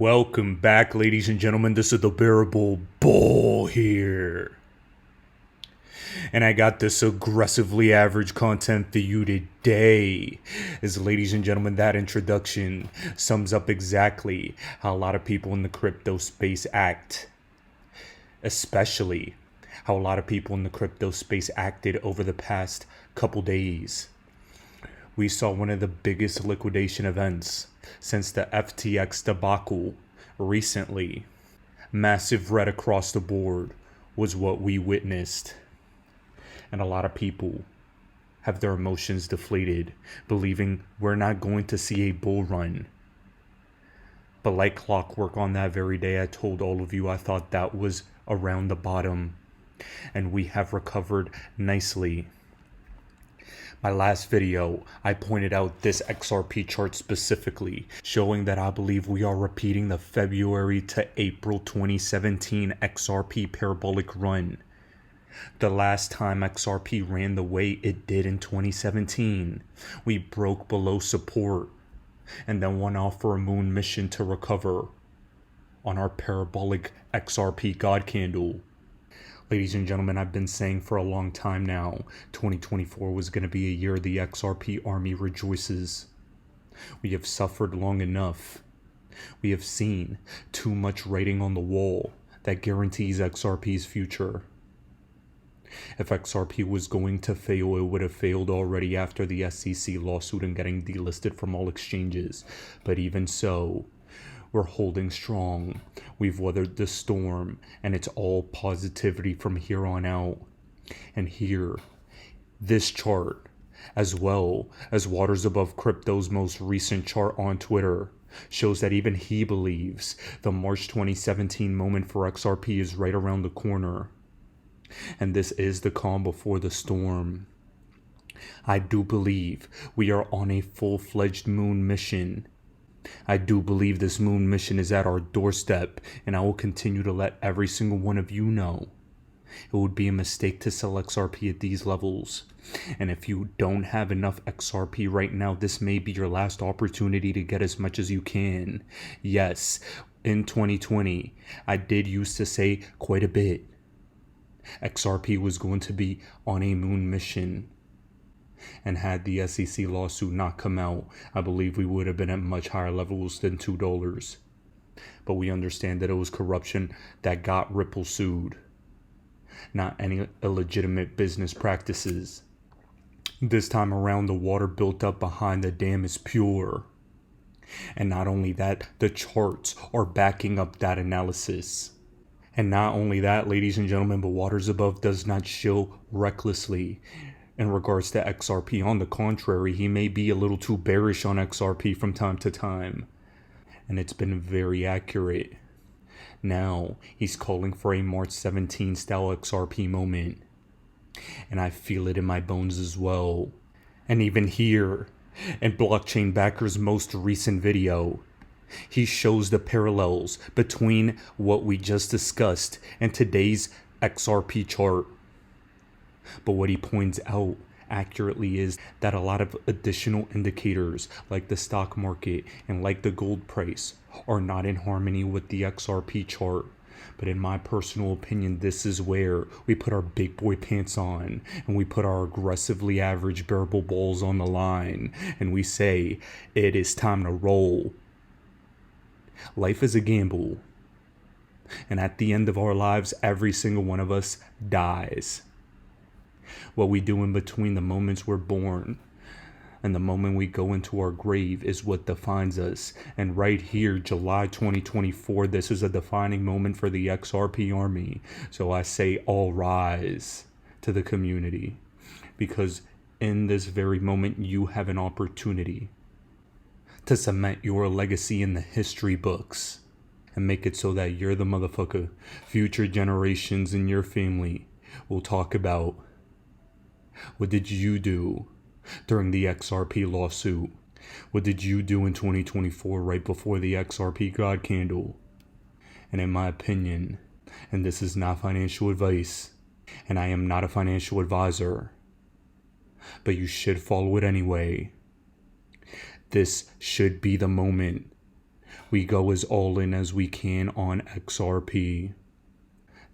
Welcome back, ladies and gentlemen. This is the Bearable Bull here. And I got this aggressively average content for you today. Ladies and gentlemen, that introduction sums up exactly how a lot of people in the crypto space act. Especially how a lot of people in the crypto space acted over the past couple days. We saw one of the biggest liquidation events since the FTX debacle recently. Massive red across the board was what we witnessed. And a lot of people have their emotions deflated, believing we're not going to see a bull run. But like clockwork, on that very day, I told all of you I thought that was around the bottom. And we have recovered nicely. My last video, I pointed out this XRP chart specifically, showing that I believe we are repeating the February to April 2017 XRP parabolic run. The last time XRP ran the way it did in 2017, we broke below support and then went off for a moon mission to recover on our parabolic XRP God candle. Ladies and gentlemen, I've been saying for a long time now, 2024 was going to be a year the XRP army rejoices. We have suffered long enough. We have seen too much writing on the wall that guarantees XRP's future. If XRP was going to fail, it would have failed already after the SEC lawsuit and getting delisted from all exchanges. But even so, we're holding strong. We've weathered the storm, and it's all positivity from here on out. And here, this chart, as well as Waters Above Crypto's most recent chart on Twitter, shows that even he believes the March 2017 moment for XRP is right around the corner. And this is the calm before the storm. I do believe we are on a full-fledged moon mission. I do believe this moon mission is at our doorstep, and I will continue to let every single one of you know. It would be a mistake to sell XRP at these levels. And if you don't have enough XRP right now, this may be your last opportunity to get as much as you can. Yes, in 2020, I did used to say quite a bit. XRP was going to be on a moon mission. And had the SEC lawsuit not come out, I believe we would have been at much higher levels than $2. But we understand that it was corruption that got Ripple sued, not any illegitimate business practices. This time around, the water built up behind the dam is pure. And not only that, the charts are backing up that analysis. And not only that, ladies and gentlemen, but Waters Above does not shill recklessly in regards to XRP. On the contrary, he may be a little too bearish on XRP from time to time. And it's been very accurate. Now, he's calling for a March 17 style XRP moment. And I feel it in my bones as well. And even here, in Blockchain Backer's most recent video, he shows the parallels between what we just discussed and today's XRP chart. But what he points out accurately is that a lot of additional indicators like the stock market and like the gold price are not in harmony with the XRP chart. But in my personal opinion, this is where we put our big boy pants on and we put our aggressively average bearable balls on the line and we say, it is time to roll. Life is a gamble. And at the end of our lives, every single one of us dies. What we do in between the moments we're born and the moment we go into our grave is what defines us. And right here, July 2024, this is a defining moment for the XRP army. So I say all rise to the community, because in this very moment, you have an opportunity to cement your legacy in the history books and make it so that you're the motherfucker future generations in your family will talk about. What did you do during the XRP lawsuit? What did you do in 2024 right before the XRP God candle? And in my opinion, and this is not financial advice, and I am not a financial advisor, but you should follow it anyway. This should be the moment we go as all in as we can on XRP.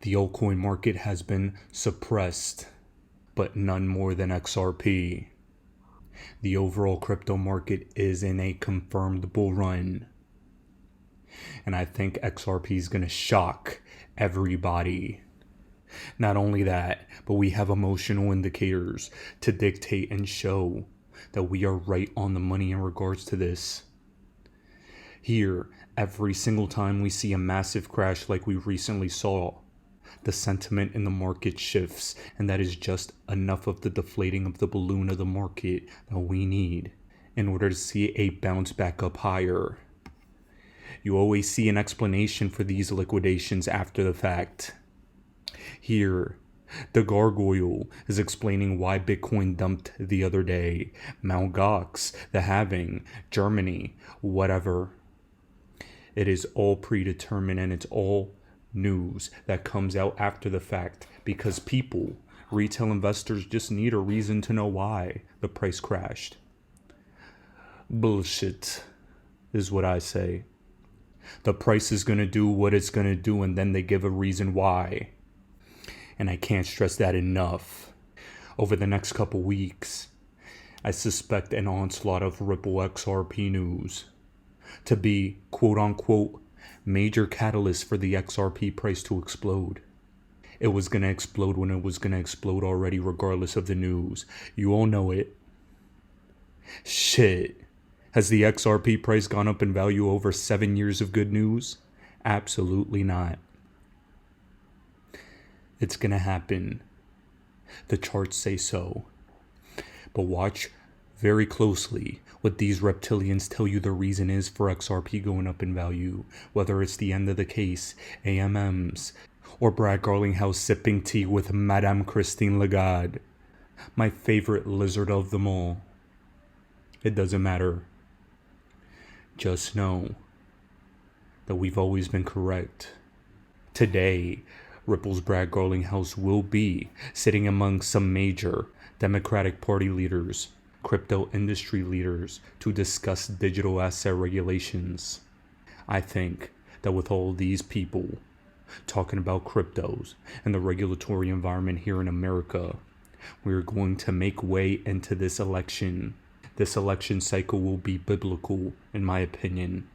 The altcoin market has been suppressed, but none more than XRP. The overall crypto market is in a confirmed bull run. And I think XRP is going to shock everybody. Not only that, but we have emotional indicators to dictate and show that we are right on the money in regards to this. Here, every single time we see a massive crash like we recently saw, the sentiment in the market shifts, and that is just enough of the deflating of the balloon of the market that we need in order to see a bounce back up higher. You always see an explanation for these liquidations after the fact. Here, the gargoyle is explaining why Bitcoin dumped the other day. Mt. Gox, the halving, Germany, whatever. It is all predetermined, and it's all news that comes out after the fact because people, retail investors, just need a reason to know why the price crashed. Bullshit is what I say. The price is going to do what it's going to do, and then they give a reason why. And I can't stress that enough. Over the next couple weeks, I suspect an onslaught of Ripple XRP news to be, quote unquote, major catalyst for the XRP price to explode. It was going to explode when it was going to explode already, regardless of the news. You all know it. Shit. Has the XRP price gone up in value over 7 years of good news? Absolutely not. It's going to happen. The charts say so. But watch very closely what these reptilians tell you the reason is for XRP going up in value. Whether it's the end of the case, AMMs, or Brad Garlinghouse sipping tea with Madame Christine Lagarde, my favorite lizard of them all. It doesn't matter. Just know that we've always been correct. Today, Ripple's Brad Garlinghouse will be sitting among some major Democratic Party leaders, crypto industry leaders, to discuss digital asset regulations. I think that with all these people talking about cryptos and the regulatory environment here in America, we're going to make way into this election. This election cycle will be biblical, in my opinion.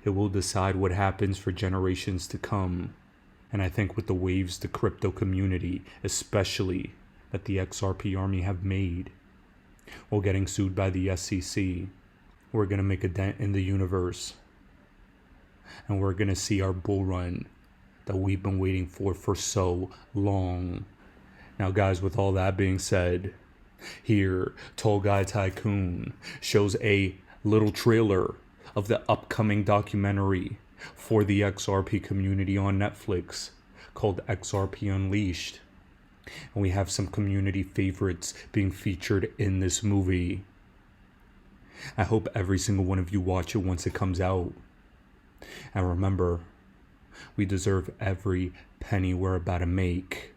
It will decide what happens for generations to come. And I think with the waves the crypto community, especially that the XRP army have made, while getting sued by the SEC, we're going to make a dent in the universe. And we're going to see our bull run that we've been waiting for so long. Now guys, with all that being said, here, Tall Guy Tycoon shows a little trailer of the upcoming documentary for the XRP community on Netflix called XRP Unleashed. And we have some community favorites being featured in this movie. I hope every single one of you watch it once it comes out. And remember, we deserve every penny we're about to make.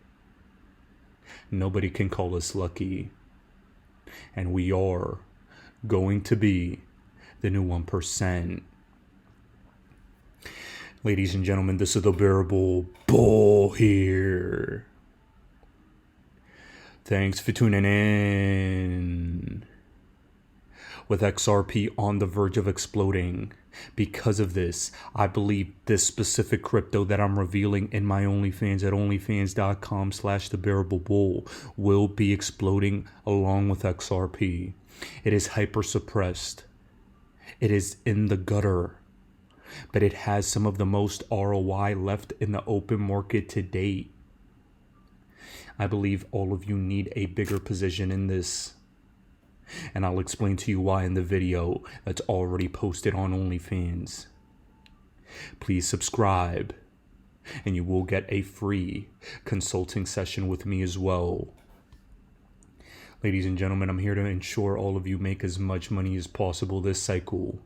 Nobody can call us lucky. And we are going to be the new 1%. Ladies and gentlemen, this is the Bearable Bull here. Thanks for tuning in. With XRP on the verge of exploding, because of this, I believe this specific crypto that I'm revealing in my OnlyFans at onlyfans.com/thebearablebull will be exploding along with XRP. It is hyper suppressed. It is in the gutter. But it has some of the most ROI left in the open market to date. I believe all of you need a bigger position in this. And I'll explain to you why in the video that's already posted on OnlyFans. Please subscribe, and you will get a free consulting session with me as well. Ladies and gentlemen, I'm here to ensure all of you make as much money as possible this cycle.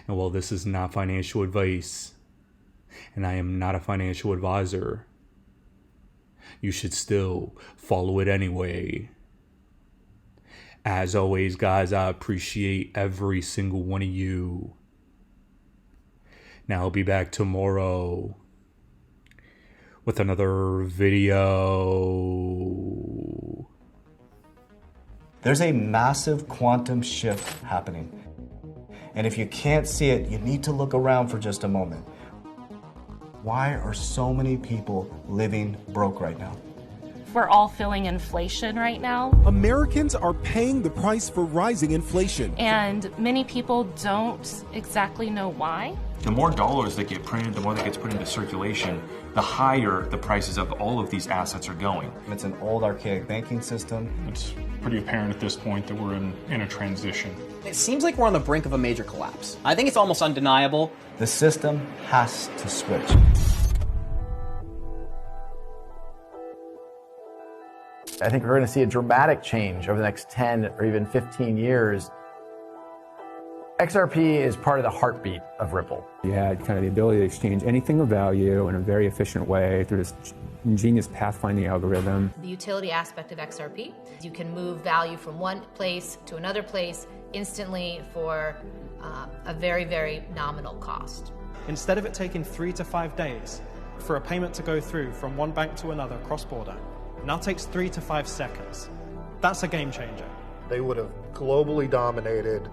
And while this is not financial advice, and I am not a financial advisor, you should still follow it anyway. As always, guys, I appreciate every single one of you. Now I'll be back tomorrow with another video. There's a massive quantum shift happening. And if you can't see it, you need to look around for just a moment. Why are so many people living broke right now? We're all feeling inflation right now. Americans are paying the price for rising inflation. And many people don't exactly know why. The more dollars that get printed, the more that gets put into circulation, the higher the prices of all of these assets are going. It's an old, archaic banking system. It's pretty apparent at this point that we're in a transition. It seems like we're on the brink of a major collapse. I think it's almost undeniable. The system has to switch. I think we're going to see a dramatic change over the next 10 or even 15 years. XRP is part of the heartbeat of Ripple. You had kind of the ability to exchange anything of value in a very efficient way through this ingenious pathfinding algorithm. The utility aspect of XRP, you can move value from one place to another place instantly for a very, very nominal cost. Instead of it taking 3 to 5 days for a payment to go through from one bank to another cross-border, it now takes 3 to 5 seconds. That's a game changer. They would have globally dominated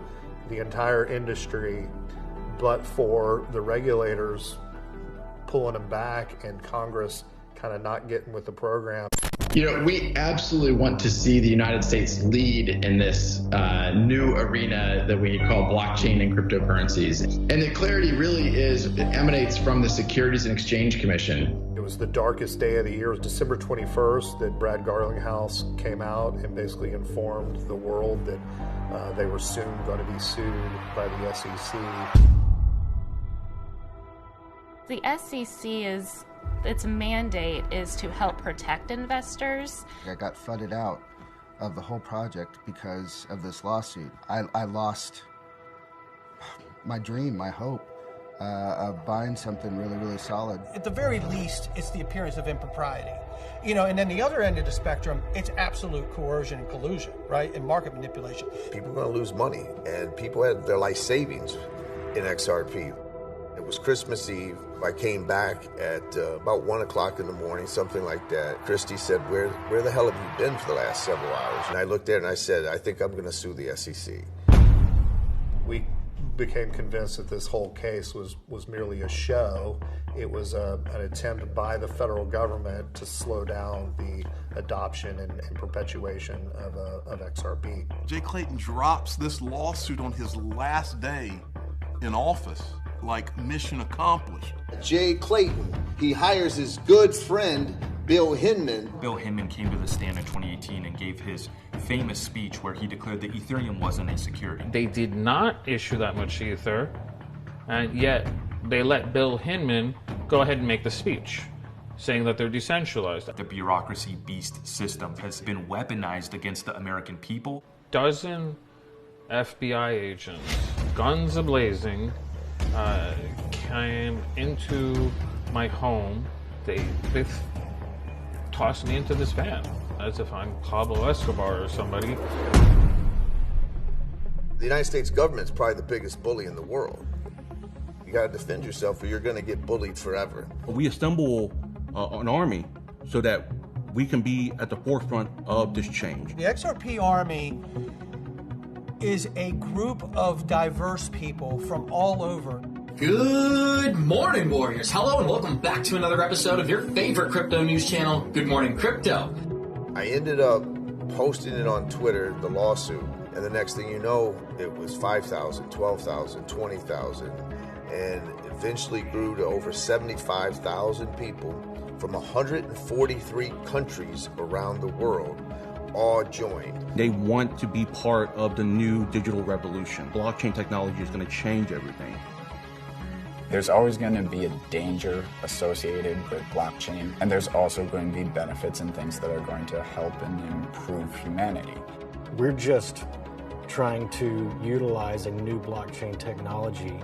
the entire industry, but for the regulators pulling them back and Congress kind of not getting with the program. You know, we absolutely want to see the United States lead in this new arena that we call blockchain and cryptocurrencies. And the clarity really emanates from the Securities and Exchange Commission. It was the darkest day of the year. It was December 21st that Brad Garlinghouse came out and basically informed the world that they were soon going to be sued by the SEC. The SEC its mandate is to help protect investors. I got flooded out of the whole project because of this lawsuit. I lost my dream, my hope of buying something really, really solid. At the very least, it's the appearance of impropriety. You know, and then the other end of the spectrum, it's absolute coercion and collusion, right? And market manipulation. People are going to lose money, and people had their life savings in XRP. It was Christmas Eve. I came back at about 1 o'clock in the morning, something like that. Christy said, where the hell have you been for the last several hours? And I looked at it and I said, I think I'm going to sue the SEC. We became convinced that this whole case was merely a show. It was an attempt by the federal government to slow down the adoption and perpetuation of XRP. Jay Clayton drops this lawsuit on his last day in office. Like mission accomplished. Jay Clayton, he hires his good friend, Bill Hinman. Bill Hinman came to the stand in 2018 and gave his famous speech where he declared that Ethereum wasn't a security. They did not issue that much Ether, and yet they let Bill Hinman go ahead and make the speech, saying that they're decentralized. The bureaucracy beast system has been weaponized against the American people. Dozen FBI agents, guns ablazing, came into my home. They tossed me into this van as if I'm Pablo Escobar or somebody. The United States government is probably the biggest bully in the world. You got to defend yourself or you're going to get bullied forever. We assemble an army so that we can be at the forefront of this change. The XRP Army is a group of diverse people from all over. Good morning, Warriors. Hello and welcome back to another episode of your favorite crypto news channel, Good Morning Crypto. I ended up posting it on Twitter, the lawsuit, and the next thing you know, it was 5,000, 12,000, 20,000, and eventually grew to over 75,000 people from 143 countries around the world. All joined. They want to be part of the new digital revolution. Blockchain technology is going to change everything. There's always going to be a danger associated with blockchain, and there's also going to be benefits and things that are going to help and improve humanity. We're just trying to utilize a new blockchain technology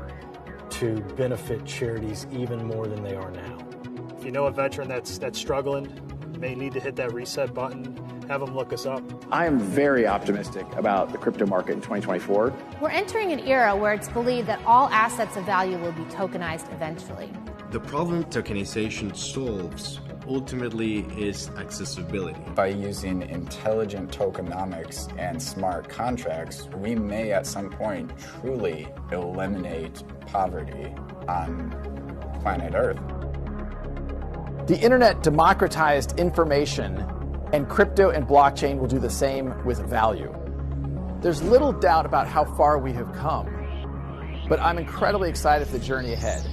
to benefit charities even more than they are now. If you know a veteran that's struggling, you may need to hit that reset button. have them look us up. I am very optimistic about the crypto market in 2024. We're entering an era where it's believed that all assets of value will be tokenized eventually. The problem tokenization solves ultimately is accessibility. By using intelligent tokenomics and smart contracts, we may at some point truly eliminate poverty on planet Earth. The internet democratized information, and crypto and blockchain will do the same with value. There's little doubt about how far we have come, but I'm incredibly excited for the journey ahead.